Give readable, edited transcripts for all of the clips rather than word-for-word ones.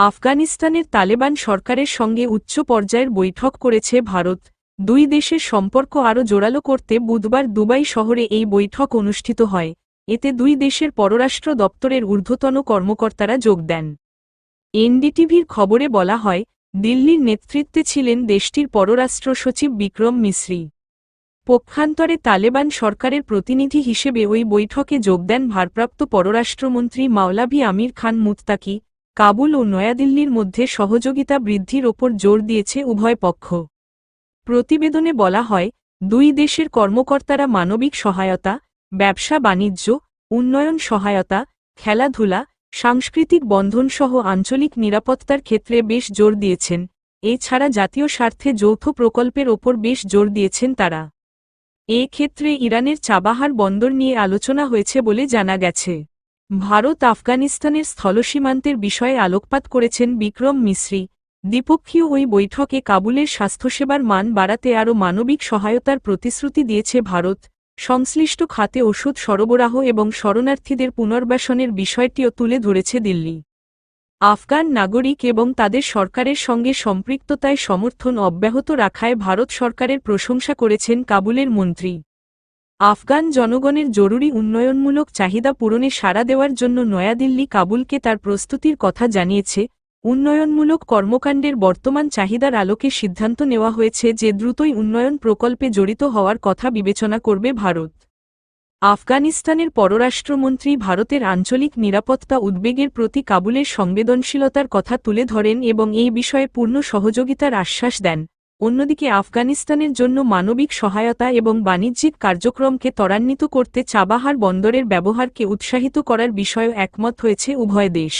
আফগানিস্তানের তালেবান সরকারের সঙ্গে উচ্চ পর্যায়ের বৈঠক করেছে ভারত। দুই দেশের সম্পর্ক আরও জোরালো করতে বুধবার দুবাই শহরে এই বৈঠক অনুষ্ঠিত হয়। এতে দুই দেশের পররাষ্ট্র দপ্তরের ঊর্ধ্বতন কর্মকর্তারা যোগ দেন। এনডিটিভির খবরে বলা হয়, দিল্লির নেতৃত্বে ছিলেন দেশটির পররাষ্ট্র সচিব বিক্রম মিসরি। পক্ষান্তরে তালেবান সরকারের প্রতিনিধি হিসেবে ওই বৈঠকে যোগ দেন ভারপ্রাপ্ত পররাষ্ট্রমন্ত্রী মাওলাভি আমির খান মুত্তাকি। কাবুল ও নয়াদিল্লির মধ্যে সহযোগিতা বৃদ্ধির ওপর জোর দিয়েছে উভয় পক্ষ। প্রতিবেদনে বলা হয়, দুই দেশের কর্মকর্তারা মানবিক সহায়তা, ব্যবসা বাণিজ্য, উন্নয়ন সহায়তা, খেলাধুলা, সাংস্কৃতিক বন্ধনসহ আঞ্চলিক নিরাপত্তার ক্ষেত্রে বেশ জোর দিয়েছেন। এছাড়া জাতীয় স্বার্থে যৌথ প্রকল্পের ওপর বেশ জোর দিয়েছেন তারা। এ ক্ষেত্রে ইরানের চাবাহার বন্দর নিয়ে আলোচনা হয়েছে বলে জানা গেছে। ভারত আফগানিস্তানের স্থলসীমান্তের বিষয়ে আলোকপাত করেছেন বিক্রম মিসরি। দ্বিপক্ষীয় ওই বৈঠকে কাবুলের স্বাস্থ্যসেবার মান বাড়াতে আরও মানবিক সহায়তার প্রতিশ্রুতি দিয়েছে ভারত। সংশ্লিষ্ট খাতে ওষুধ সরবরাহ এবং শরণার্থীদের পুনর্বাসনের বিষয়টিও তুলে ধরেছে দিল্লি। আফগান নাগরিক এবং তাদের সরকারের সঙ্গে সম্পৃক্ততায় সমর্থন অব্যাহত রাখায় ভারত সরকারের প্রশংসা করেছেন কাবুলের মন্ত্রী। আফগান জনগণের জরুরি উন্নয়নমূলক চাহিদা পূরণে সাড়া দেওয়ার জন্য নয়াদিল্লি কাবুলকে তার প্রস্তুতির কথা জানিয়েছে। উন্নয়নমূলক কর্মকাণ্ডের বর্তমান চাহিদার আলোকে সিদ্ধান্ত নেওয়া হয়েছে যে দ্রুতই উন্নয়ন প্রকল্পে জড়িত হওয়ার কথা বিবেচনা করবে ভারত। আফগানিস্তানের পররাষ্ট্রমন্ত্রী ভারতের আঞ্চলিক নিরাপত্তা উদ্বেগের প্রতি কাবুলের সংবেদনশীলতার কথা তুলে ধরেন এবং এই বিষয়ে পূর্ণ সহযোগিতার আশ্বাস দেন। অন্যদিকে আফগানিস্তানের জন্য মানবিক সহায়তা এবং বাণিজ্যিক কার্যক্রমকে ত্বরান্বিত করতে চাবাহার বন্দরের ব্যবহারকে উৎসাহিত করার বিষয়েও একমত হয়েছে উভয় দেশ।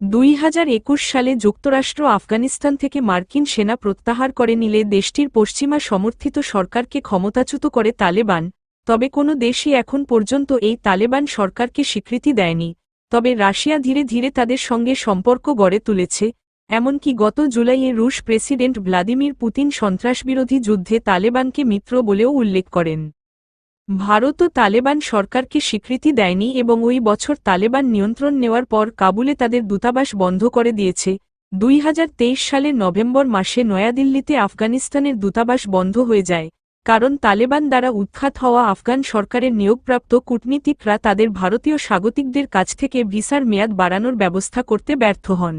2021 সালে যুক্তরাষ্ট্র আফগানিস্তান থেকে মার্কিন সেনা প্রত্যাহার করে নিলে দেশটির পশ্চিমা সমর্থিত সরকারকে ক্ষমতাচ্যুত করে তালেবান। তবে কোনো দেশই এখন পর্যন্ত এই তালেবান সরকারকে স্বীকৃতি দেয়নি। তবে রাশিয়া ধীরে ধীরে তাদের সঙ্গে সম্পর্ক গড়ে তুলেছে। এমনকি গত জুলাইয়ে রুশ প্রেসিডেন্ট ভ্লাদিমির পুতিন সন্ত্রাসবিরোধী যুদ্ধে তালেবানকে মিত্র বলেও উল্লেখ করেন। ভারতও তালেবান সরকারকে স্বীকৃতি দেয়নি এবং ওই বছর তালেবান নিয়ন্ত্রণ নেওয়ার পর কাবুলে তাদের দূতাবাস বন্ধ করে দিয়েছে। 2023 সালের নভেম্বর মাসে নয়াদিল্লিতে আফগানিস্তানের দূতাবাস বন্ধ হয়ে যায়, কারণ তালেবান দ্বারা উৎখাত হওয়া আফগান সরকারের নিয়োগপ্রাপ্ত কূটনীতিকরা তাদের ভারতীয় স্বাগতিকদের কাছ থেকে ভিসার মেয়াদ বাড়ানোর ব্যবস্থা করতে ব্যর্থ হন।